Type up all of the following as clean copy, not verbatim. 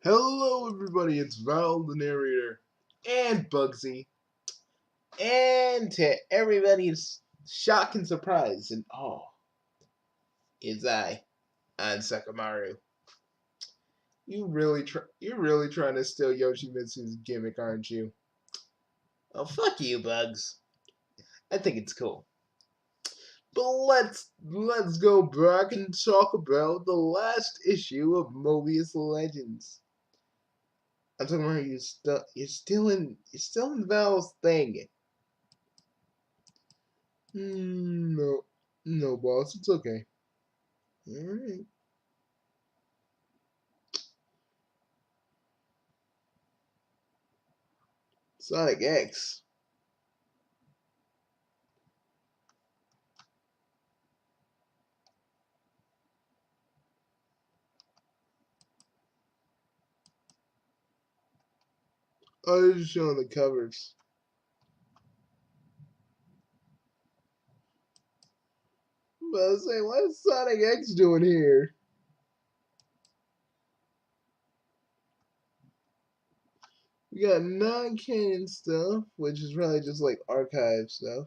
Hello everybody, it's Val the narrator, and Bugsy, and to everybody's shock and surprise and awe, is I, on Sakamaru. You're really trying to steal Yoshimitsu's gimmick, aren't you? Oh, fuck you, Bugs. I think it's cool. But let's go back and talk about the last issue of Mobius Legends. I'm talking about you're still in Val's thing. No, no, boss. It's okay. All right. Sonic X. Oh, they're just showing the covers. But I was saying, what is Sonic X doing here? We got non-canon stuff, which is really just like archive stuff.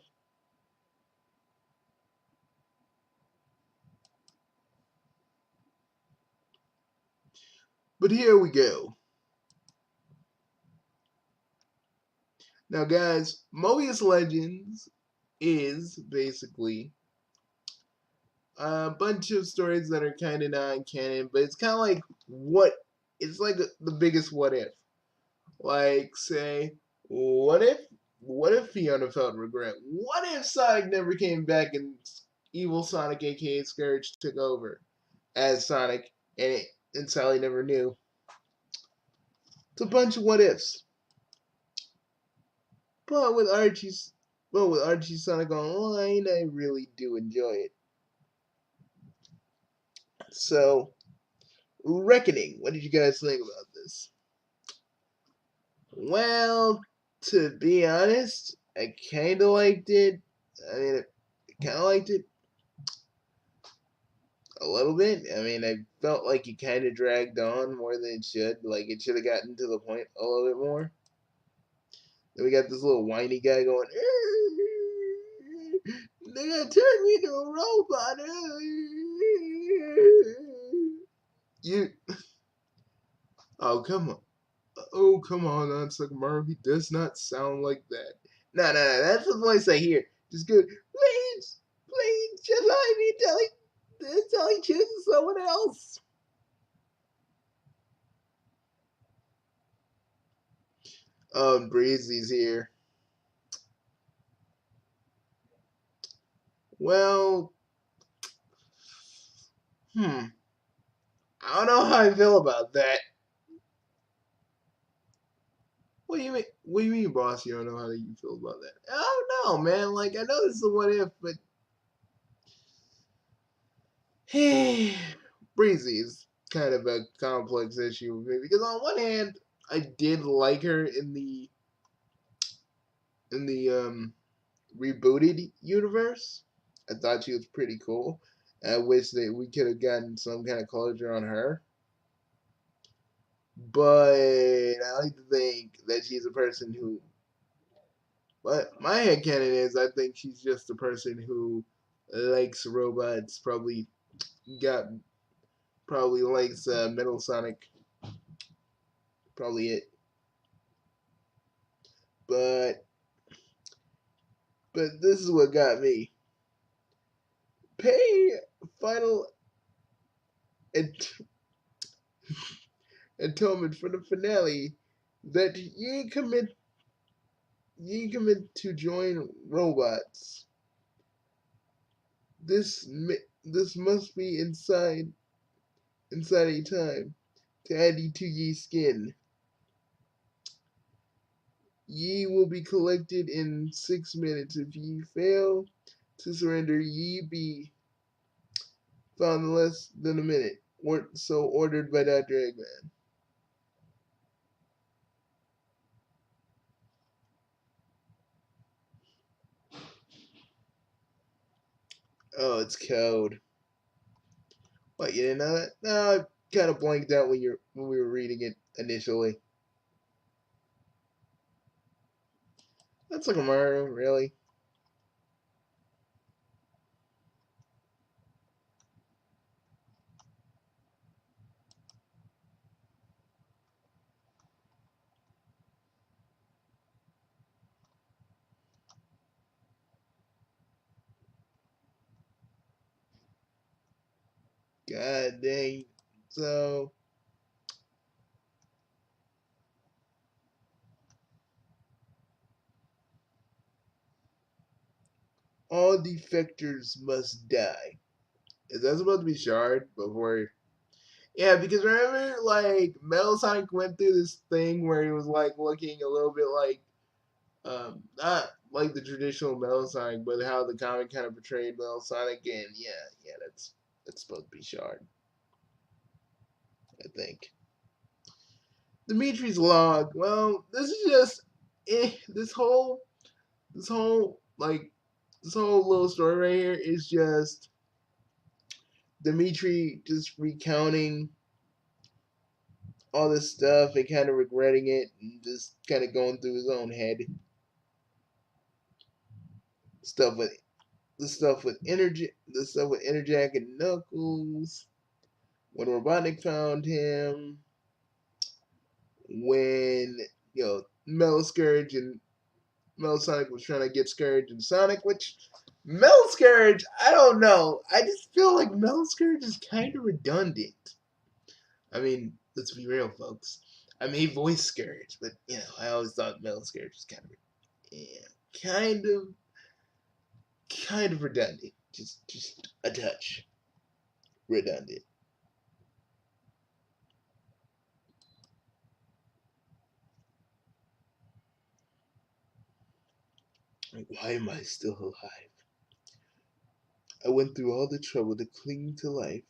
But here we go. Now, guys, Mobius Legends is basically a bunch of stories that are kind of non-canon, but it's kind of like it's like the biggest what if. Like, say, what if Fiona felt regret? What if Sonic never came back and evil Sonic, aka Scourge, took over as Sonic and Sally never knew? It's a bunch of what ifs. But with Archie Sonic Online, I really do enjoy it. So, Reckoning, what did you guys think about this? Well, to be honest, I kind of liked it. I mean, I kind of liked it a little bit. I mean, I felt like it kind of dragged on more than it should. Like, it should have gotten to the point a little bit more. Then we got this little whiny guy going, they're gonna turn me into a robot. You, oh, come on. Oh, come on, Sakamoto. He does not sound like that. No, that's the voice I hear. Just go, please, just let me tell he chooses someone else. Oh, Breezy's here. Well, I don't know how I feel about that. What do you mean? What do you mean, boss? You don't know how you feel about that? I don't know, man. Like, I know this is a what if, but Breezy is kind of a complex issue with me because on one hand, I did like her in the rebooted universe. I thought she was pretty cool. I wish that we could have gotten some kind of closure on her. But I like to think that she's a person who. But my headcanon is I think she's just a person who likes robots. Got probably likes Metal Sonic. Probably it. But this is what got me. Pay final atonement for the finale that ye commit to join robots. This must be inside a time to add ye to ye skin. Ye will be collected in 6 minutes. If ye fail to surrender, ye be found in less than a minute. So ordered by Dr. Eggman. Oh, it's code. What, you didn't know that? No, kind of blanked out when we were reading it initially. That's like a Mario, really. God dang. So all defectors must die. Is that supposed to be Shard before? Yeah, because remember, like Metal Sonic went through this thing where he was like looking a little bit like, not like the traditional Metal Sonic, but how the comic kind of portrayed Metal Sonic. And yeah, that's supposed to be Shard, I think. Dimitri's log. Well, this is just this whole like this whole little story right here is just Dimitri just recounting all this stuff and kind of regretting it and just kind of going through his own head. Stuff with the stuff with Interjack and Knuckles. When Robotnik found him, when Metal Scourge and Metal Sonic was trying to get Scourge and Sonic, which Metal Scourge, I don't know. I just feel like Metal Scourge is kind of redundant. I mean, let's be real, folks. I may voice Scourge, but I always thought Metal Scourge was kind of redundant. Just a touch redundant. Like, why am I still alive? I went through all the trouble to cling to life,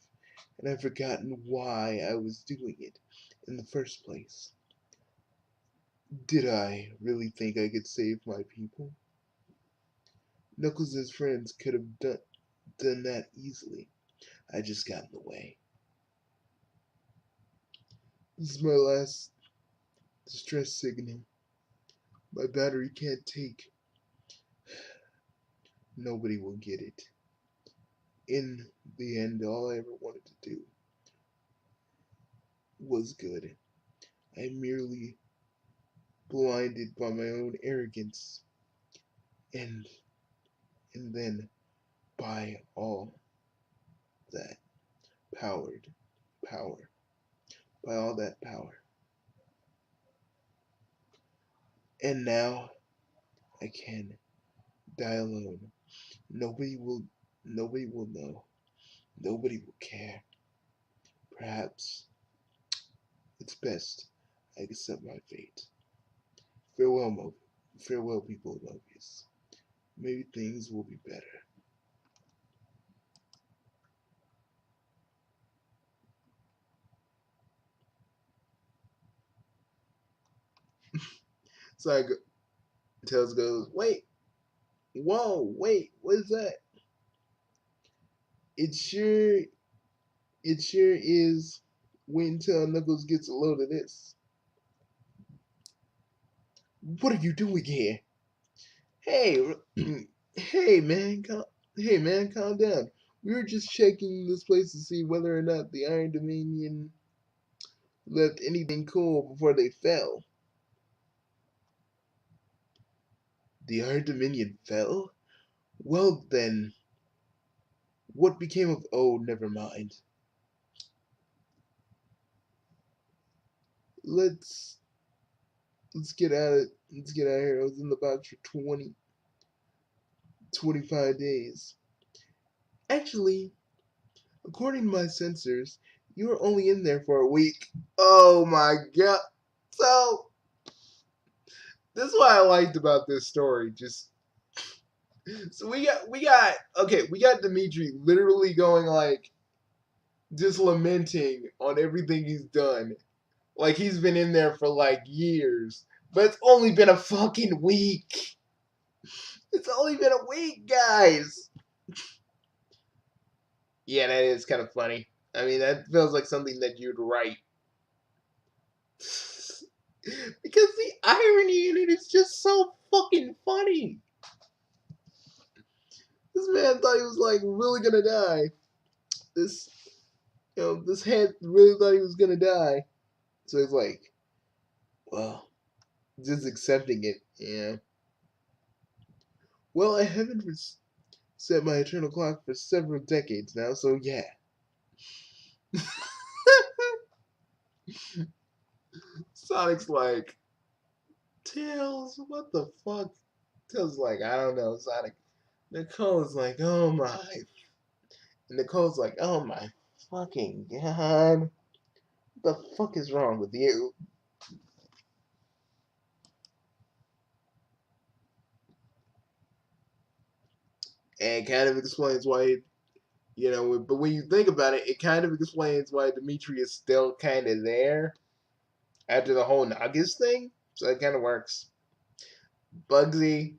and I've forgotten why I was doing it in the first place. Did I really think I could save my people? Knuckles and his friends could have done that easily. I just got in the way. This is my last distress signal. My battery can't take. Nobody will get it. In the end, all I ever wanted to do was good. I'm merely blinded by my own arrogance and then by all that powered power. By all that power. And now I can die alone. Nobody will nobody will know. Nobody will care. Perhaps it's best I accept my fate. Farewell, farewell, people of Mobius. Maybe things will be better. So Tails goes, wait, whoa, wait, what is that? It sure, it sure is. Wait until Knuckles gets a load of this. What are you doing here? Hey, hey man, calm down. We were just checking this place to see whether or not the Iron Dominion left anything cool before they fell. The Iron Dominion fell? Well then, what became of? Oh, never mind. Let's let's get out of let's get out of here. I was in the box for 25 days. Actually, according to my sensors, you were only in there for a week. Oh my god. So this is what I liked about this story. Just so we got Dimitri literally going like just lamenting on everything he's done. Like he's been in there for like years. But it's only been a fucking week. It's only been a week, guys. Yeah, that is kind of funny. I mean, that feels like something that you'd write. Because the irony in it is just so fucking funny. This man thought he was like really gonna die. This, this head really thought he was gonna die. So he's like, well, just accepting it. Yeah. Well, I haven't set my eternal clock for several decades now, so yeah. Sonic's like, Tails, what the fuck? Tails like, I don't know, Sonic. Nicole's like, oh my. And Nicole's like, oh my fucking god. What the fuck is wrong with you? And kind of explains why, but when you think about it, it kind of explains why Dimitri is still kind of there after the whole Nagas thing. So it kind of works. Bugsy,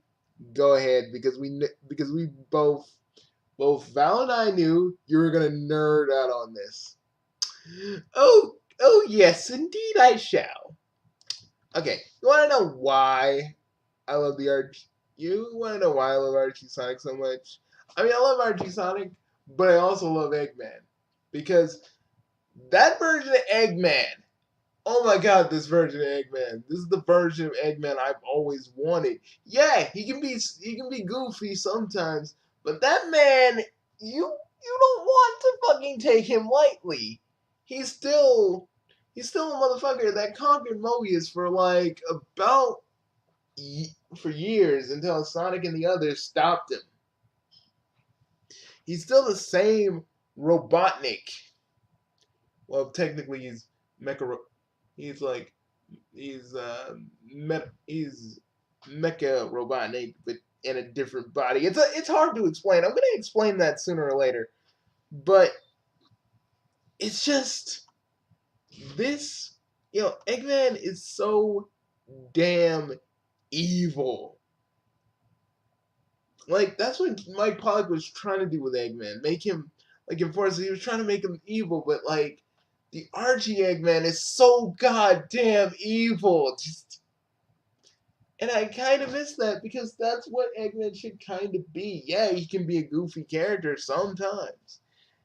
go ahead because we both Val and I knew you were gonna nerd out on this. Oh yes, indeed I shall. Okay, you want to know why I love the Archie? You want to know why I love Archie Sonic so much? I mean, I love Archie Sonic, but I also love Eggman because that version of Eggman. Oh my god, this version of Eggman. This is the version of Eggman I've always wanted. Yeah, he can be goofy sometimes, but that man, you don't want to fucking take him lightly. He's still he's still a motherfucker that conquered Mobius for like about for years until Sonic and the others stopped him. He's still the same Robotnik. Well, technically he's Mecha. He's like he's Mecha Robotnik, but in a different body. It's hard to explain. I'm gonna explain that sooner or later, but it's just this. Eggman is so damn evil. Like that's what Mike Pollock was trying to do with Eggman. Make him like enforce. He was trying to make him evil, but like the Archie Eggman is so goddamn evil. And I kind of miss that because that's what Eggman should kind of be. Yeah, he can be a goofy character sometimes.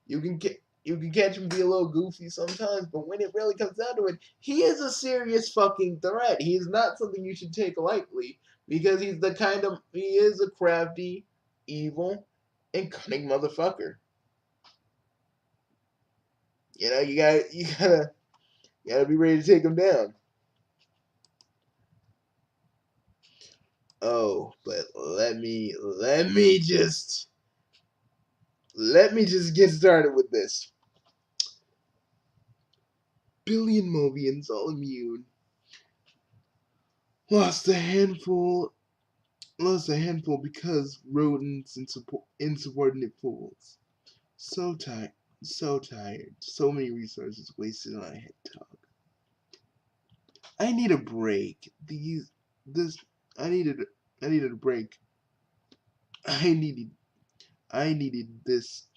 You can you can catch him be a little goofy sometimes, but when it really comes down to it, he is a serious fucking threat. He is not something you should take lightly because he is a crafty, evil, and cunning motherfucker. You gotta be ready to take him down. Oh, but let me just get started with this. Billion Mobians, all immune, lost a handful because rodents and insubordinate fools. So tired, so tired. So many resources wasted on a head talk. I need a break. This, I needed, I needed a break. I needed, I needed this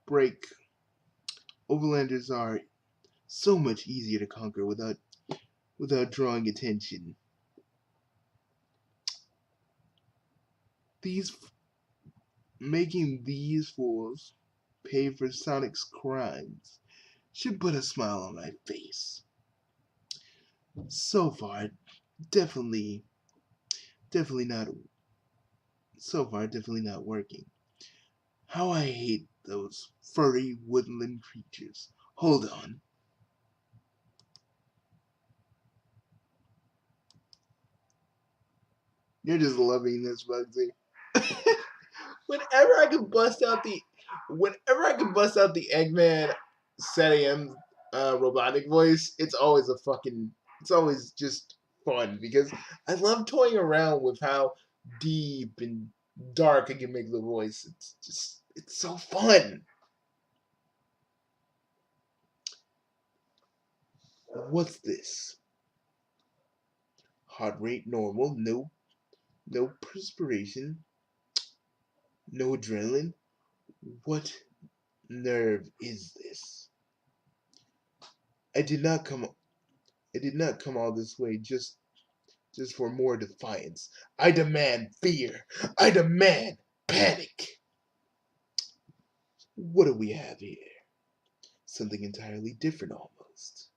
break. Overlanders are so much easier to conquer without drawing attention. These Making these fools pay for Sonic's crimes should put a smile on my face. So far, definitely, definitely not. So far, definitely not working. How I hate those furry woodland creatures. Hold on. You're just loving this, Bugsy. whenever I can bust out the, Whenever I can bust out the Eggman Setium robotic voice, it's always just fun because I love toying around with how deep and dark I can make the voice. It's so fun. What's this? Heart rate normal, no perspiration, no adrenaline. What nerve is this? I did not come I did not come all this way just for more defiance. I demand fear. I demand panic. What do we have here? Something entirely different almost.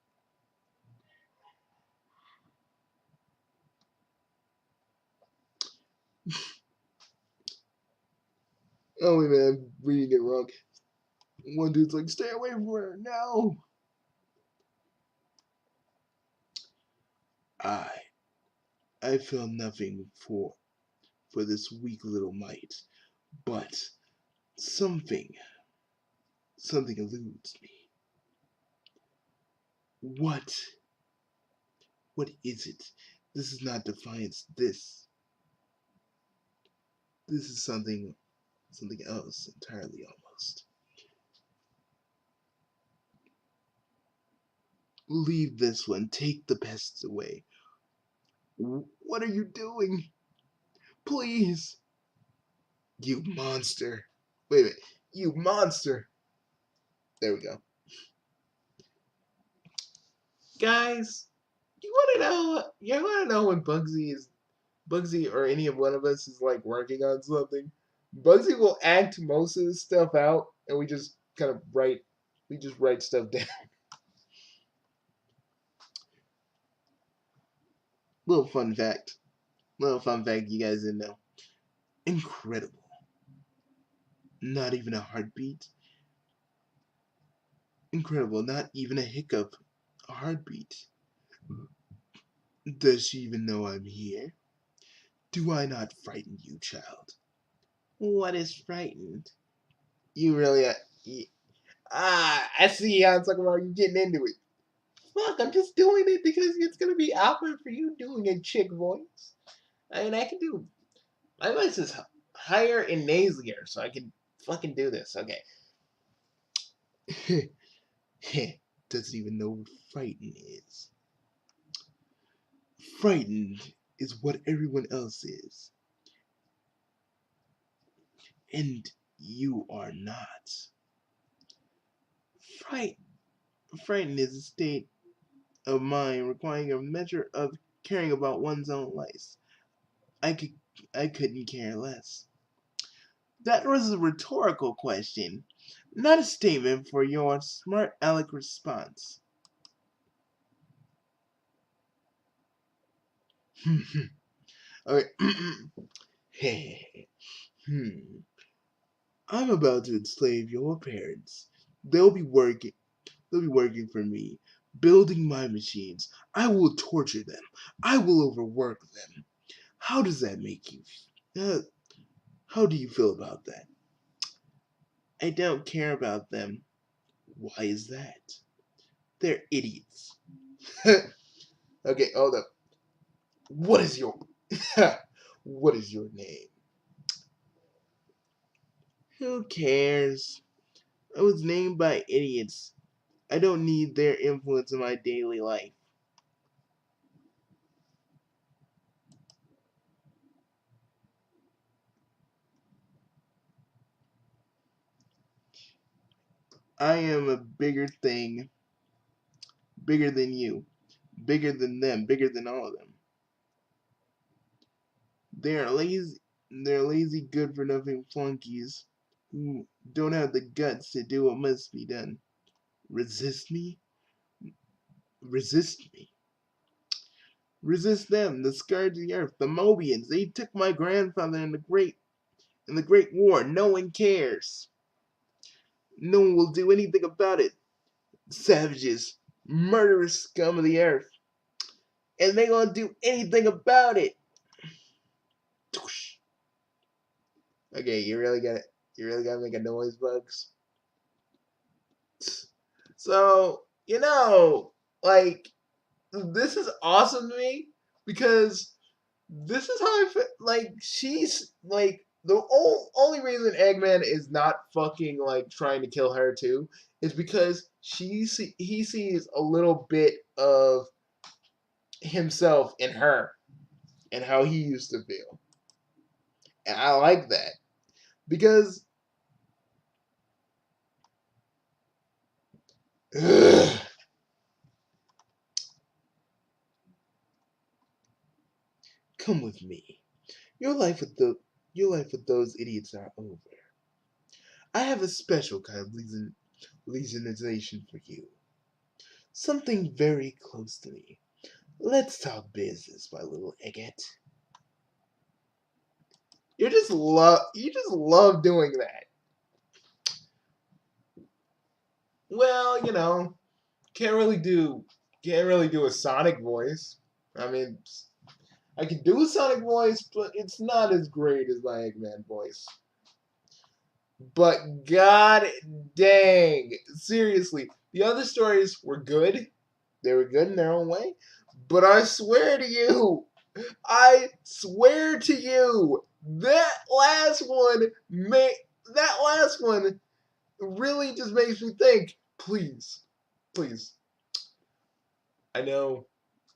Oh wait, man, I'm reading it wrong. One dude's like, stay away from her, no! I I feel nothing for this weak little mite, but something something eludes me. What what is it? This is not defiance, this is something else entirely almost. Leave this one, take the pests away. What are you doing? Please! You monster. Wait a minute. You monster. There we go. Guys, you wanna know when Bugsy or any of one of us is like working on something? Bugsy will act most of this stuff out and we just write stuff down. Little fun fact. Little fun fact you guys didn't know. Incredible. Not even a heartbeat. Incredible, not even a hiccup. A heartbeat. Does she even know I'm here? Do I not frighten you, child? What is frightened? You really I see how it's talking about you getting into it. Look, I'm just doing it because it's gonna be awkward for you doing a chick voice. I mean, I can do my voice is higher and nasalier, so I can fucking do this. Okay. Doesn't even know what frightened is. Frightened is what everyone else is, and you are not. Fright, frightened is a state of mind requiring a measure of caring about one's own life. I could, I couldn't care less. That was a rhetorical question, not a statement for your smart aleck response. Okay. I'm about to enslave your parents. They'll be working. They'll be working for me, building my machines. I will torture them. I will overwork them. How does that make you? Uh, how do you feel about that? I don't care about them. Why is that? They're idiots. Okay, hold up. What is your what is your name? Who cares? I was named by idiots. I don't need their influence in my daily life. I am a bigger thing, bigger than you, bigger than them, bigger than all of them. They're lazy. They're lazy, good-for-nothing flunkies who don't have the guts to do what must be done. Resist me? Resist me. Resist them, the scourge of the earth, the Mobians. They took my grandfather in the Great War. No one cares. No one will do anything about it. Savages, murderous scum of the earth, and they gonna do anything about it. Okay, you really gotta make a noise, Bugs. So like this is awesome to me because this is how I feel. Like she's like the only reason Eggman is not fucking like trying to kill her too is because he sees a little bit of himself in her and how he used to feel, and I like that because Ugh. Come with me. Your life with the your life with those idiots are over. I have a special kind of legionization for you. Something very close to me. Let's talk business, my little Eggett. You just love doing that. Well, can't really do a Sonic voice. I mean, I can do a Sonic voice, but it's not as great as my Eggman voice. But god dang, seriously, the other stories were good. They were good in their own way. But I swear to you, that last one really just makes me think, please, please. I know,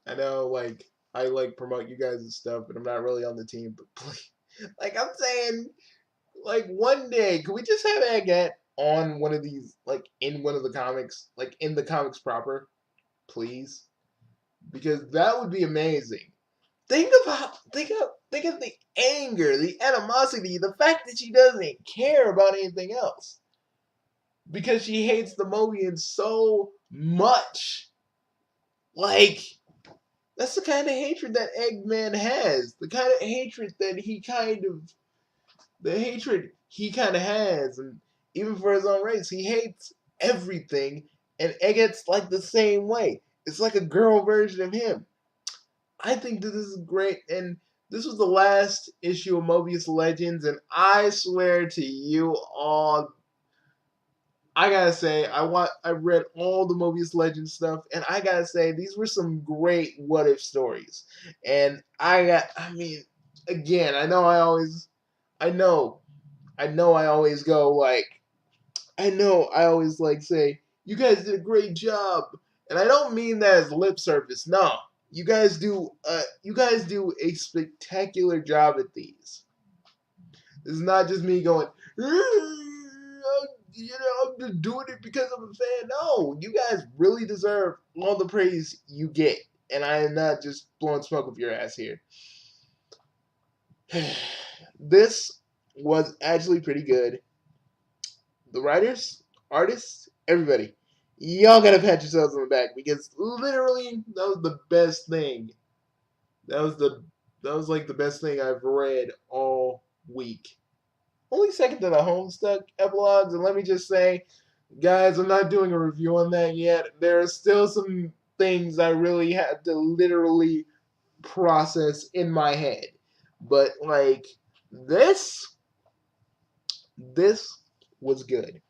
like, I like promote you guys and stuff, but I'm not really on the team, but please, like, I'm saying, like, one day, could we just have Agate on one of these, like, in one of the comics, like, in the comics proper, please? Because that would be amazing. Think of the anger, the animosity, the fact that she doesn't care about anything else because she hates the Mobians so much. Like, that's the kind of hatred that Eggman has. The kind of hatred that he kind of has, and even for his own race, he hates everything. And Eggett's like the same way. It's like a girl version of him. I think that this is great, and this was the last issue of Mobius Legends, and I swear to you all, I gotta say, I read all the Mobius Legends stuff, and I gotta say, these were some great what if stories. And I mean, again, I know, I always go like, I always like say, you guys did a great job, and I don't mean that as lip service. No, you guys do a spectacular job at these. It's not just me going, I'm just doing it because I'm a fan. No, you guys really deserve all the praise you get, and I am not just blowing smoke up your ass here. This was actually pretty good. The writers, artists, everybody, y'all gotta pat yourselves on the back because literally that was the best thing. That was the that was like the best thing I've read all week. Only second to the Homestuck epilogues, and let me just say, guys, I'm not doing a review on that yet. There are still some things I really had to literally process in my head. But like this this was good.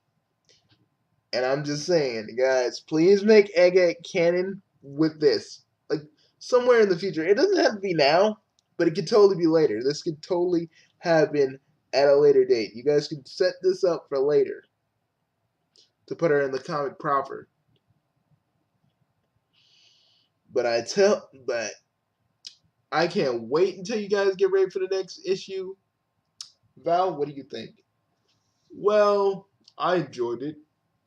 And I'm just saying, guys, please make Egghead canon with this. Like, somewhere in the future. It doesn't have to be now, but it could totally be later. This could totally happen at a later date. You guys can set this up for later to put her in the comic proper. But I can't wait until you guys get ready for the next issue. Val, what do you think? Well, I enjoyed it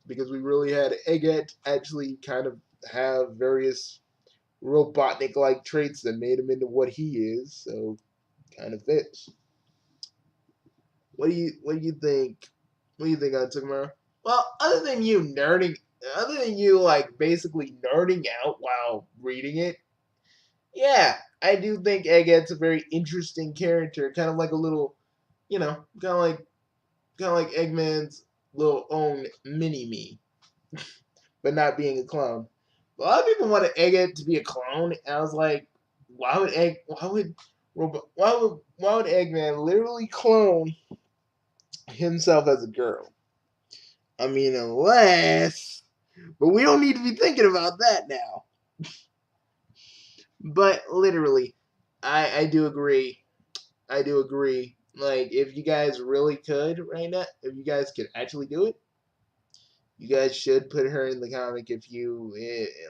because we really had Egghead actually kind of have various Robotnik like traits that made him into what he is, so kind of fits. What do you think? What do you think on Tomorrow? Well, other than you like basically nerding out while reading it, yeah, I do think Egghead's a very interesting character, kind of like a little, kind of like Eggman's little own mini me, but not being a clone. A lot of people wanted Egghead to be a clone, and I was like, why would Eggman literally clone himself as a girl? I mean, but we don't need to be thinking about that now. But literally, I do agree. I do agree. Like, if you guys really could right now, if you guys could actually do it, you guys should put her in the comic if you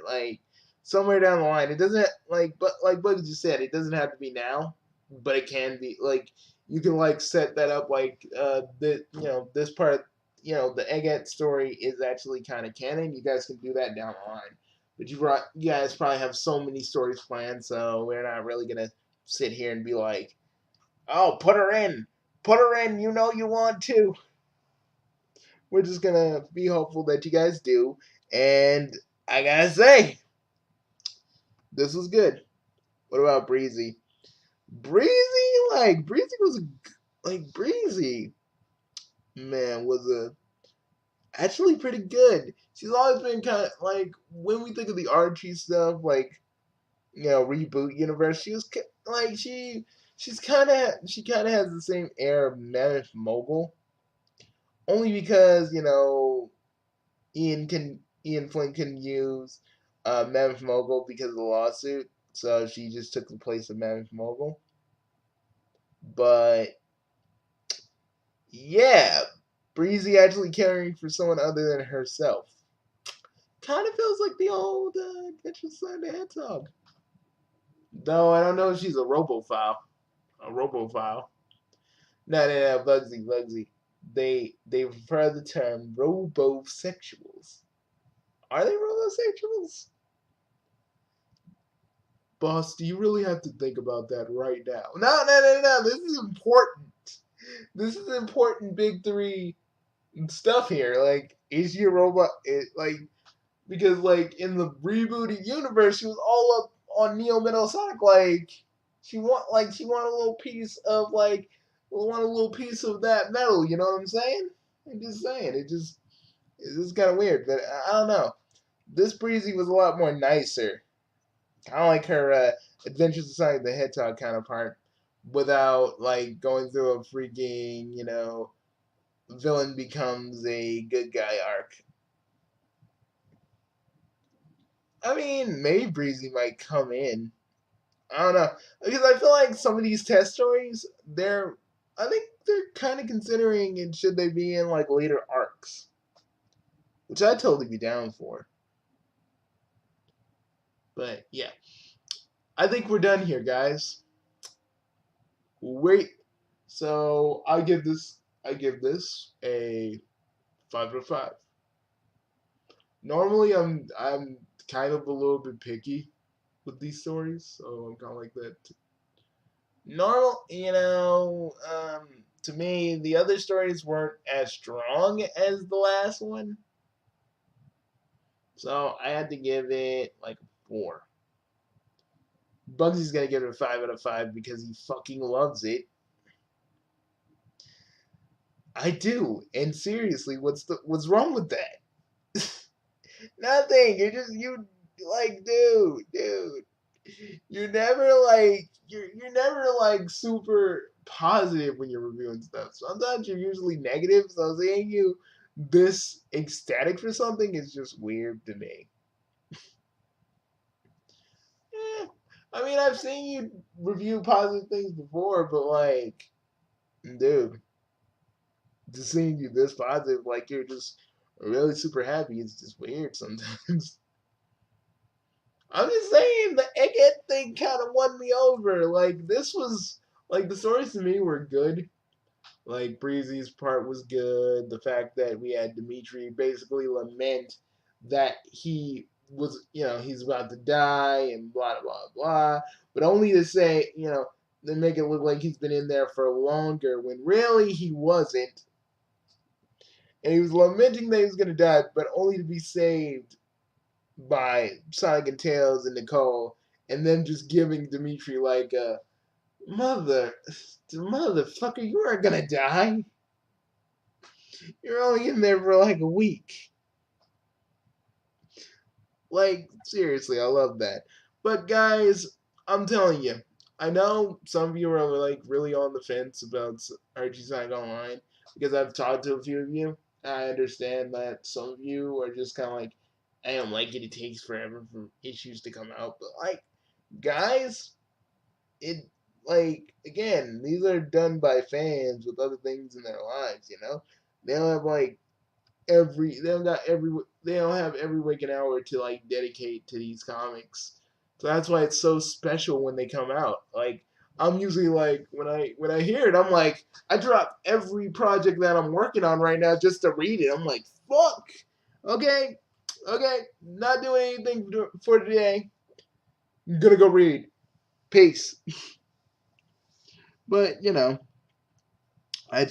like somewhere down the line. It doesn't but like Bug just said, it doesn't have to be now, but it can be like you can like set that up like this part the Egghead story is actually kind of canon. You guys can do that down the line. But you guys probably have so many stories planned, so we're not really gonna sit here and be like, "Oh, put her in." You know you want to. We're just gonna be hopeful that you guys do. And I gotta say, this was good. What about Breezy? Breezy was Breezy, man, was a actually pretty good. She's always been kind of like when we think of the Archie stuff, like reboot universe. She was like she kind of has the same air of Mammoth Mogul, only because Ian Flynn can use Mammoth Mogul because of the lawsuit, so she just took the place of Mammoth Mogul. But yeah, Breezy actually caring for someone other than herself. Kind of feels like the old Adventures of the Hedgehog. Though I don't know if she's a robophile. A robophile. No, Bugsy. They prefer the term robosexuals. Are they robosexuals? Boss, do you really have to think about that right now? No. This is important. This is important big three stuff here. Like, is she a robot? Because in the rebooted universe, she was all up on Neo Metal Sonic. She want a little piece of that metal. You know what I'm saying? I'm just saying. It's just kind of weird, but I don't know. This Breezy was a lot more nicer. I don't like her Adventures of Sonic the Hedgehog counterpart without going through a freaking villain becomes a good guy arc. I mean, maybe Breezy might come in. I don't know, because I feel like some of these test stories, I think they're kind of considering and should they be in later arcs, which I'd totally be down for. But yeah, I think we're done here, guys. Wait, so I give this a 5 out of 5. Normally, I'm kind of a little bit picky with these stories, so I'm kind of like that. Normal, to me, the other stories weren't as strong as the last one, so I had to give it a 4. Bugsy's gonna give it a 5 out of 5 because he fucking loves it. I do, and seriously, what's wrong with that? Nothing. You dude. You're never super positive when you're reviewing stuff. Sometimes you're usually negative. So seeing you this ecstatic for something is just weird to me. Eh, I mean, I've seen you review positive things before, but dude, just seeing you this positive, you're just really super happy, it's just weird sometimes. I'm just saying the Egghead thing kind of won me over. This was the stories to me were good. Breezy's part was good. The fact that we had Dimitri basically lament that he was, he's about to die and blah blah blah, but only to say, they make it look like he's been in there for longer when really he wasn't, and he was lamenting that he was gonna die, but only to be saved by Sonic and Tails and Nicole, and then just giving Dimitri a motherfucker, you aren't gonna die. You're only in there for a week. Seriously, I love that. But guys, I'm telling you, I know some of you are really on the fence about Archie Sonic Online because I've talked to a few of you. I understand that some of you are just kind of I don't like it. It takes forever for issues to come out. But guys, it again, these are done by fans with other things in their lives. They don't have they don't have every waking hour to dedicate to these comics. So that's why it's so special when they come out. I'm usually like when I hear it, I'm like, I drop every project that I'm working on right now just to read it. I'm like, fuck. Okay, okay, not doing anything for today. I'm gonna go read. Peace. But you know, I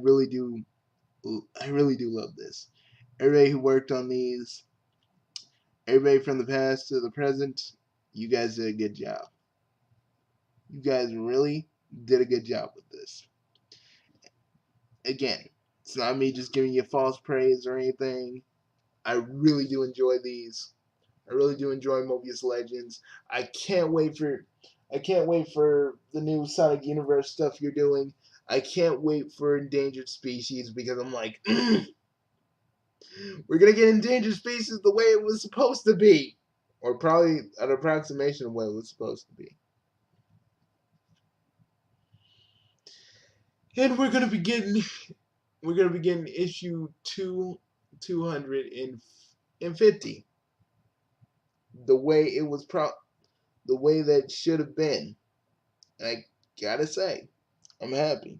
really do love this. Everybody who worked on these, everybody from the past to the present, you guys did a good job. You guys really did a good job with this. Again, it's not me just giving you false praise or anything. I really do enjoy these. I really do enjoy Mobius Legends. I can't wait for the new Sonic Universe stuff you're doing. I can't wait for Endangered Species because I'm like, we're gonna get Endangered Species the way it was supposed to be, or probably an approximation of what it was supposed to be. And we're gonna begin issue 250 the way it was the way that should have been. And I gotta say, I'm happy.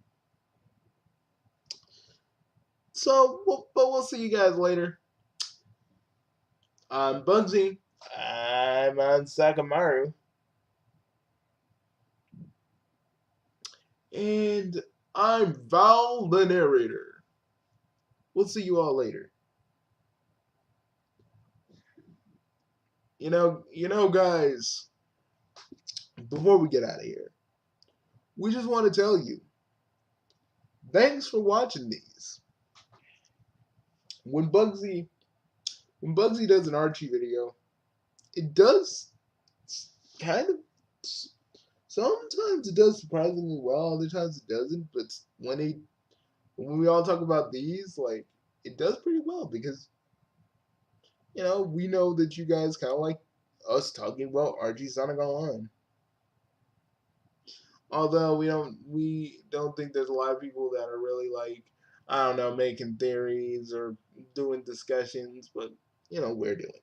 So, but we'll see you guys later. I'm Bugsy. I'm on Sakamaru. And I'm Val the narrator. We'll see you all later. Guys, before we get out of here, we just want to tell you, thanks for watching these. When Bugsy does an Archie video, it does kind of, sometimes it does surprisingly well, other times it doesn't, but when we all talk about these, like, it does pretty well because, we know that you guys kind of like us talking about Archie Sonic Online. Although we don't think there's a lot of people that are really like, I don't know, making theories or doing discussions, but we're doing.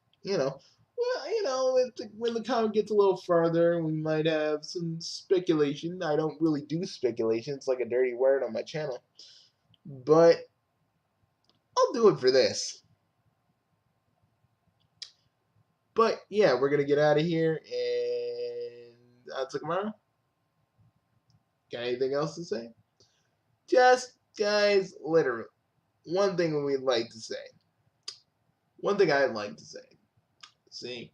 When the comic gets a little further, we might have some speculation. I don't really do speculation; it's like a dirty word on my channel, but I'll do it for this. But yeah, we're gonna get out of here, and until tomorrow. Got anything else to say? Just, guys, literally, one thing we'd like to say. One thing I'd like to say. See,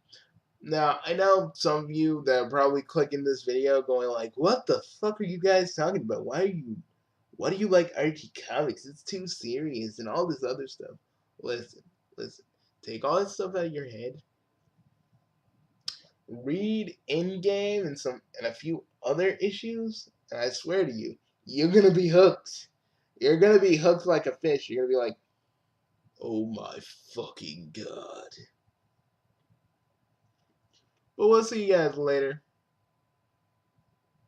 now I know some of you that are probably clicking this video going like, what the fuck are you guys talking about? Why do you like Archie comics? It's too serious and all this other stuff. Listen. Take all that stuff out of your head. Read Endgame and a few other issues, and I swear to you, you're gonna be hooked. You're gonna be hooked like a fish. You're gonna be like, oh my fucking god. But we'll see you guys later.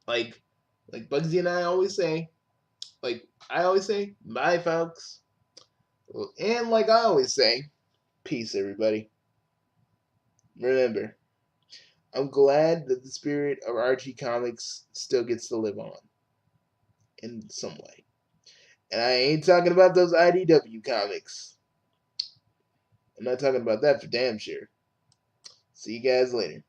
Like Bugsy and I always say, bye folks. And like I always say, peace everybody. Remember, I'm glad that the spirit of Archie Comics still gets to live on in some way. And I ain't talking about those IDW comics. I'm not talking about that for damn sure. See you guys later.